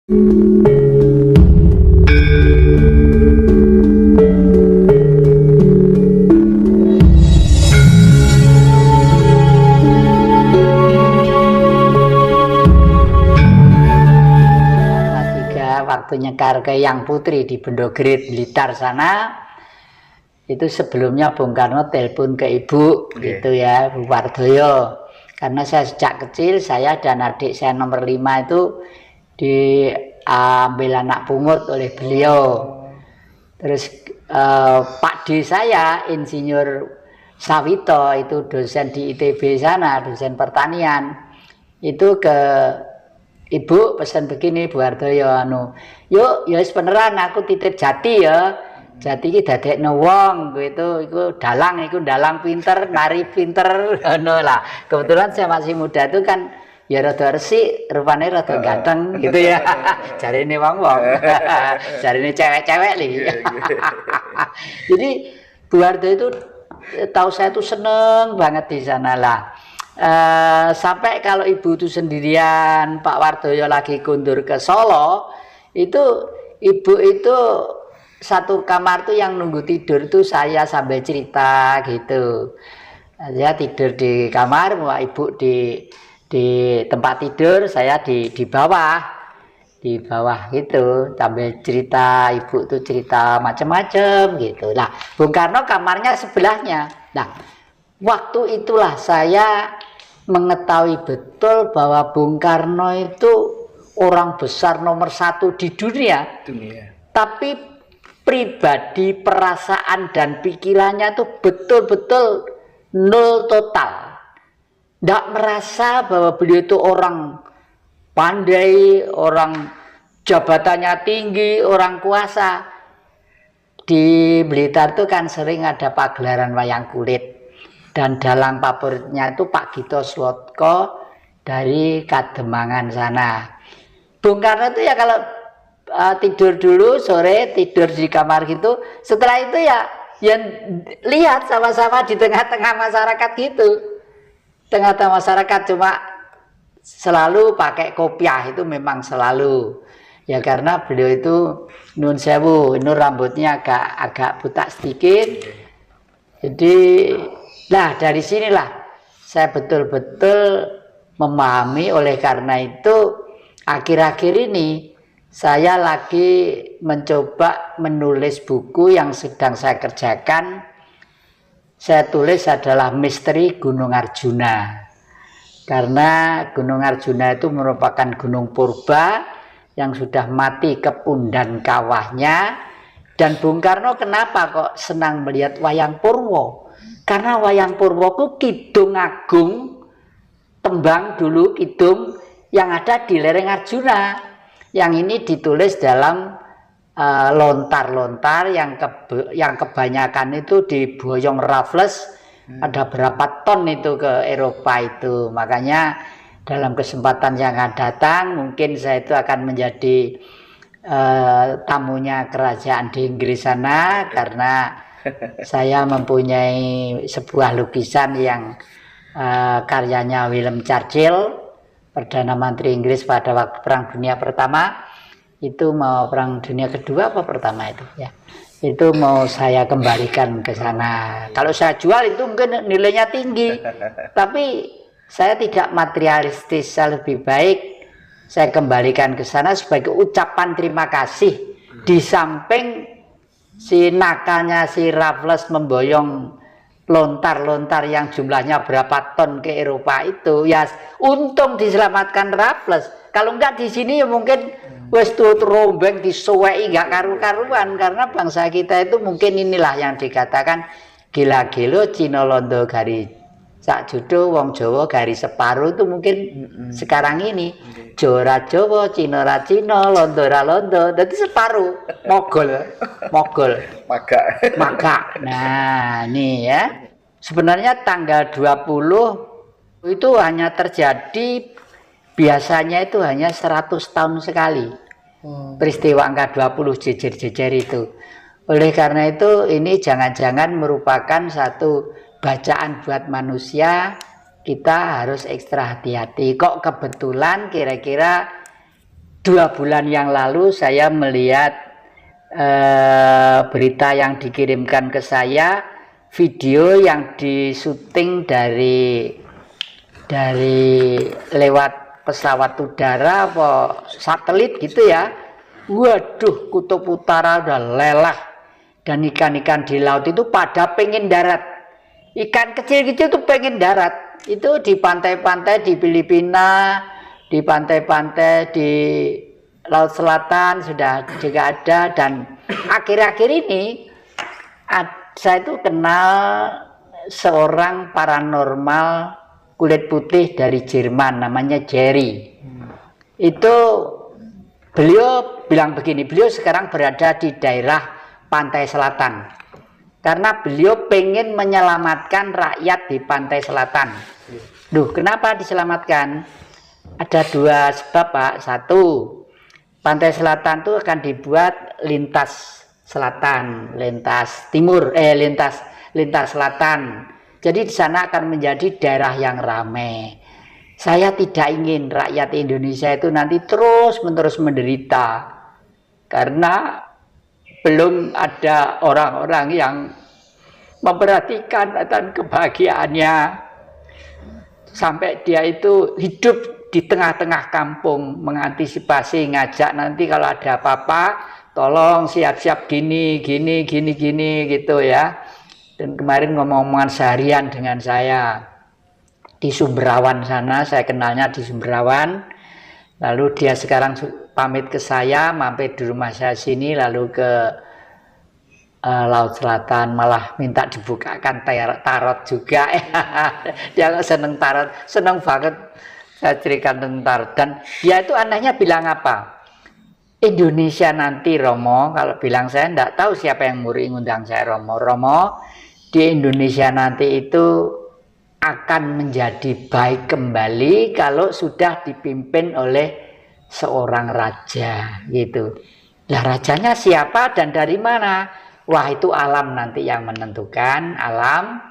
Waktu nyekar ke Yang Putri di Bendogrit, Blitar sana, itu sebelumnya Bung Karno telepon ke ibu, gitu ya, Bu Wardoyo. Karena saya sejak kecil, saya dan adik saya nomor 5 itu diambil anak pungut oleh beliau. Terus Pak D saya, Insinyur Sawito, itu dosen di ITB sana, dosen pertanian, itu ke ibu pesan begini, Bu Wardoyo, yuk ya beneran aku titip Jati ya. Jati iki dadekno wong gitu, iku dalang pinter, nari pinter ngono lah. Kebetulan saya masih muda itu kan ya rada resik, rupane rada ganteng gitu ya. Jarine wong-wong. Jarine cewek-cewek nih. Jadi Bu Wardoyo itu tahu saya itu seneng banget di sana lah. Sampai kalau ibu itu sendirian, Pak Wardoyo lagi kundur ke Solo, itu ibu itu satu kamar tuh yang nunggu tidur tuh saya sambil cerita gitu. Saya tidur di kamar, ibu di tempat tidur, saya di bawah gitu sambil cerita. Ibu tuh cerita macam-macam gitu. Nah, Bung Karno kamarnya sebelahnya. Nah, waktu itulah saya mengetahui betul bahwa Bung Karno itu orang besar nomor 1 di dunia. Tapi pribadi, perasaan dan pikirannya itu betul-betul nol total. Tidak merasa bahwa beliau itu orang pandai, orang jabatannya tinggi, orang kuasa. Di Blitar itu kan sering ada pagelaran wayang kulit. Dan dalang favoritnya itu Pak Gito Slotko dari Kademangan sana. Bung Karno itu ya kalau tidur dulu sore, tidur di kamar gitu, setelah itu ya lihat sama-sama di tengah-tengah masyarakat gitu. Tengah-tengah masyarakat, cuma selalu pakai kopiah, itu memang selalu. Ya karena beliau itu nun sewu, ini rambutnya agak butak sedikit. Jadi nah dari sinilah saya betul-betul memahami. Oleh karena itu akhir-akhir ini saya lagi mencoba menulis buku yang sedang saya kerjakan. Saya tulis adalah Misteri Gunung Arjuna. Karena Gunung Arjuna itu merupakan gunung purba yang sudah mati kebun dan kawahnya. Dan Bung Karno kenapa kok senang melihat wayang Purwo? Karena wayang Purwo itu kidung agung, tembang dulu kidung yang ada di lereng Arjuna. Yang ini ditulis dalam lontar-lontar yang kebanyakan itu di Boyong Raffles. Ada berapa ton itu ke Eropa itu. Makanya dalam kesempatan yang akan datang mungkin saya itu akan menjadi tamunya kerajaan di Inggris sana, karena saya mempunyai sebuah lukisan yang karyanya William Churchill, Perdana Menteri Inggris pada waktu Perang Dunia Pertama. Itu mau Perang Dunia Kedua apa pertama itu ya. Itu mau saya kembalikan ke sana. Kalau saya jual itu mungkin nilainya tinggi. Tapi saya tidak materialistis, saya lebih baik saya kembalikan ke sana sebagai ucapan terima kasih. Di samping si nakalnya si Raffles memboyong lontar-lontar yang jumlahnya berapa ton ke Eropa itu, ya untung diselamatkan Raffles. Kalau enggak di sini ya mungkin wes tuh rombeng disuwei enggak karu-karuan. Karena bangsa kita itu mungkin inilah yang dikatakan gila-gilo Cina Londo Gari sak judo, wong Jawa garis separuh. Itu mungkin sekarang ini Jawa Jawa, Cina ra Cina, Londo ra Londo, jadi separuh mogol maga. Nah ini ya, sebenarnya tanggal 20 itu hanya terjadi, biasanya itu hanya 100 tahun sekali peristiwa angka 20 jejer-jejer itu. Oleh karena itu ini jangan-jangan merupakan satu bacaan buat manusia. Kita harus ekstra hati-hati. Kok kebetulan kira-kira 2 bulan yang lalu saya melihat berita yang dikirimkan ke saya, video yang disuting dari lewat pesawat udara apa satelit gitu ya. Waduh, kutub utara udah lelah dan ikan-ikan di laut itu pada pengen darat. Ikan kecil-kecil tuh pengen darat. Itu di pantai-pantai di Filipina, di pantai-pantai di Laut Selatan sudah juga ada. Dan akhir-akhir ini saya itu kenal seorang paranormal kulit putih dari Jerman, namanya Jerry. Itu beliau bilang begini, beliau sekarang berada di daerah pantai selatan karena beliau pengen menyelamatkan rakyat di pantai selatan. Duh, kenapa diselamatkan? Ada 2 sebab, Pak. 1, pantai selatan itu akan dibuat lintas selatan, lintas timur, lintas selatan. Jadi di sana akan menjadi daerah yang ramai. Saya tidak ingin rakyat Indonesia itu nanti terus-menerus menderita karena belum ada orang-orang yang memperhatikan dan kebahagiaannya sampai dia itu hidup di tengah-tengah kampung, mengantisipasi, ngajak nanti kalau ada apa-apa tolong siap-siap gini gitu ya. Dan kemarin ngomong-ngomongan seharian dengan saya di Sumberawan sana, saya kenalnya di Sumberawan. Lalu dia sekarang pamit ke saya, mampir di rumah saya sini, lalu ke Laut Selatan, malah minta dibukakan tarot juga. Dia seneng tarot, seneng banget saya ceritakan tentang tarot. Dan dia itu anehnya bilang apa? Indonesia nanti, Romo, kalau bilang saya enggak tahu siapa yang muri ngundang saya Romo, di Indonesia nanti itu akan menjadi baik kembali kalau sudah dipimpin oleh seorang raja gitu. Lah rajanya siapa dan dari mana? Wah, itu alam nanti yang menentukan, alam.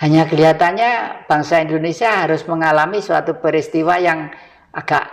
Hanya kelihatannya bangsa Indonesia harus mengalami suatu peristiwa yang agak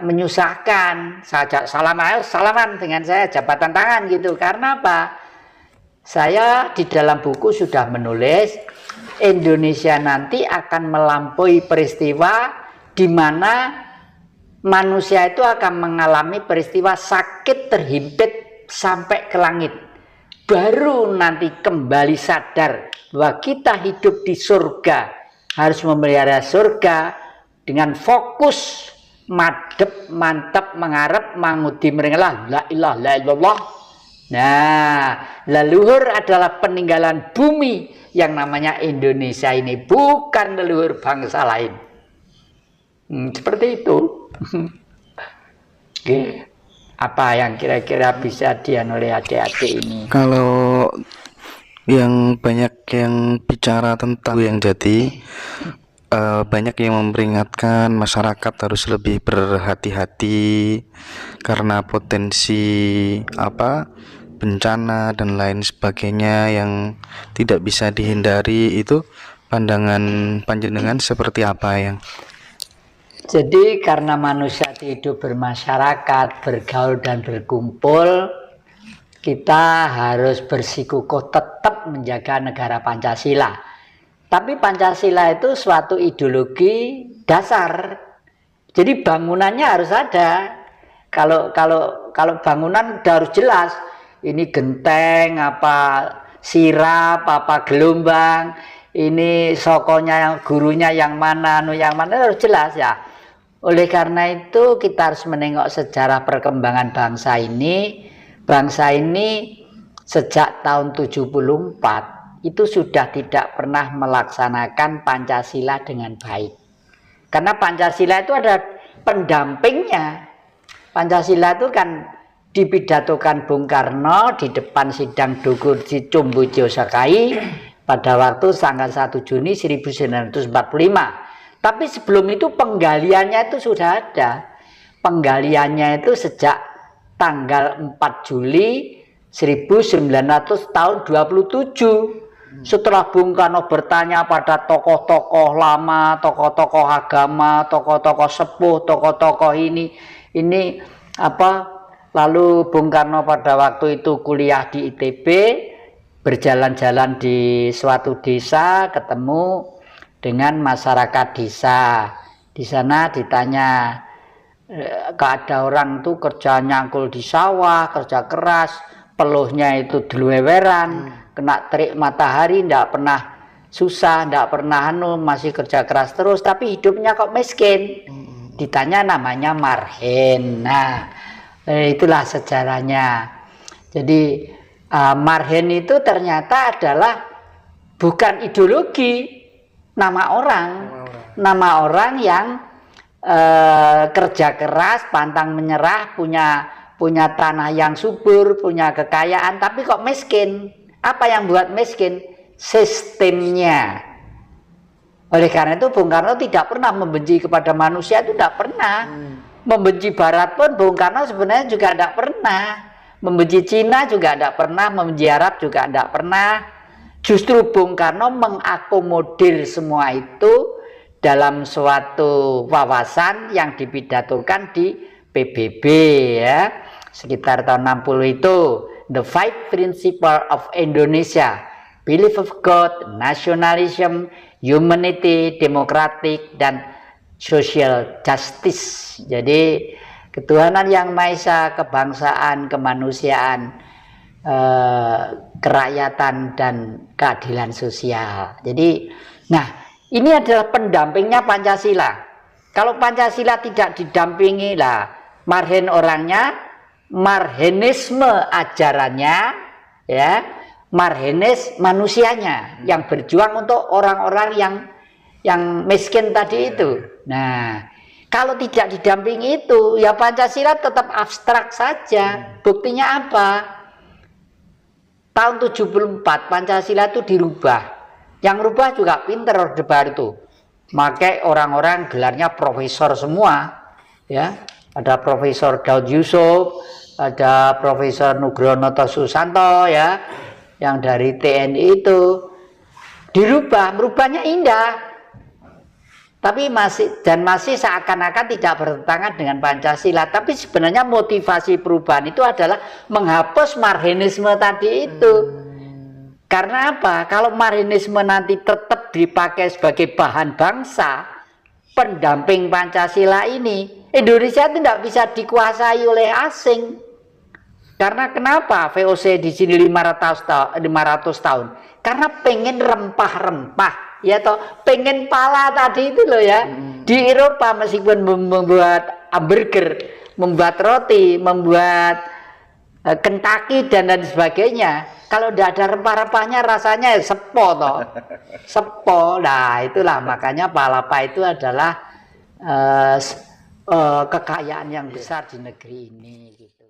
menyusahkan. Saya salaman dengan saya, jabatan tangan gitu. Karena apa? Saya di dalam buku sudah menulis Indonesia nanti akan melampaui peristiwa di mana manusia itu akan mengalami peristiwa sakit terhimpit sampai ke langit. Baru nanti kembali sadar bahwa kita hidup di surga, harus memelihara surga dengan fokus madep, mantap, mengharap, mangudi merengalah la ilaha illallah. Nah, leluhur adalah peninggalan bumi yang namanya Indonesia ini, bukan leluhur bangsa lain. Seperti itu. Oke. Apa yang kira-kira bisa oleh adik-adik ini? Kalau yang banyak yang bicara tentang yang jadi, banyak yang memperingatkan masyarakat harus lebih berhati-hati karena potensi bencana dan lain sebagainya yang tidak bisa dihindari. Itu pandangan panjenengan seperti apa yang? Jadi karena manusia hidup bermasyarakat, bergaul dan berkumpul, kita harus bersikukuh tetap menjaga negara Pancasila. Tapi Pancasila itu suatu ideologi dasar. Jadi bangunannya harus ada. Kalau bangunan udah harus jelas. Ini genteng, sirap, gelombang. Ini sokonya, yang gurunya yang mana harus jelas ya. Oleh karena itu kita harus menengok sejarah perkembangan bangsa ini. Bangsa ini sejak tahun 74 itu sudah tidak pernah melaksanakan Pancasila dengan baik. Karena Pancasila itu ada pendampingnya. Pancasila itu kan dipidatokan Bung Karno di depan sidang Dukur di Cumbujo Sakai pada waktu tanggal 1 Juni 1945. Tapi sebelum itu penggaliannya itu sudah ada. Penggaliannya itu sejak tanggal 4 Juli 1900 tahun 27. Setelah Bung Karno bertanya pada tokoh-tokoh lama, tokoh-tokoh agama, tokoh-tokoh sepuh, tokoh-tokoh ini apa? Lalu Bung Karno pada waktu itu kuliah di ITB, berjalan-jalan di suatu desa, ketemu dengan masyarakat desa. Di sana ditanya, ada orang tuh kerja nyangkul di sawah, kerja keras, peluhnya itu diluweran, kena terik matahari, ndak pernah susah, ndak pernah masih kerja keras terus, tapi hidupnya kok miskin. Ditanya namanya Marhen. Nah, itulah sejarahnya. Jadi Marhen itu ternyata adalah bukan ideologi, nama orang yang kerja keras, pantang menyerah, punya tanah yang subur, punya kekayaan, tapi kok miskin. Apa yang buat miskin? Sistemnya. Oleh karena itu Bung Karno tidak pernah membenci kepada manusia, itu tidak pernah. Membenci Barat pun Bung Karno sebenarnya juga tidak pernah. Membenci Cina juga tidak pernah, membenci Arab juga tidak pernah. Justru Bung Karno mengakomodir semua itu dalam suatu wawasan yang dipidatokan di PBB ya, sekitar tahun 60 itu, The Five Principles of Indonesia, Belief of God, Nationalism, Humanity, Democratic, dan Social Justice. Jadi ketuhanan yang Maha Esa, kebangsaan, kemanusiaan, kerakyatan, dan keadilan sosial. Jadi, nah ini adalah pendampingnya Pancasila. Kalau Pancasila tidak didampingi lah, Marhen orangnya, Marhenisme ajarannya, ya, Marhenis manusianya yang berjuang untuk orang-orang yang miskin tadi itu. Nah, kalau tidak didampingi itu, ya Pancasila tetap abstrak saja. Buktinya apa? Tahun 74 Pancasila itu dirubah. Yang rubah juga pinter Orde Baru itu. Pakai orang-orang gelarnya profesor semua, ya. Ada Profesor Daud Yusuf, ada Profesor Nugroho Susanto, ya, yang dari TNI itu. Dirubah, merubahnya indah. Tapi masih seakan-akan tidak bertentangan dengan Pancasila. Tapi sebenarnya motivasi perubahan itu adalah menghapus Marhenisme tadi itu. Karena apa? Kalau Marhenisme nanti tetap dipakai sebagai bahan bangsa, pendamping Pancasila ini, Indonesia itu tidak bisa dikuasai oleh asing. Karena kenapa VOC di sini 500 tahun? Karena pengen rempah-rempah, ya toh, pengen pala tadi itu loh ya. Di Eropa meskipun membuat hamburger, membuat roti, membuat Kentucky dan lain sebagainya, kalau tidak ada rempah-rempahnya rasanya sepo toh. Sepo. Nah, itulah makanya palapa itu adalah kekayaan yang besar di negeri ini gitu.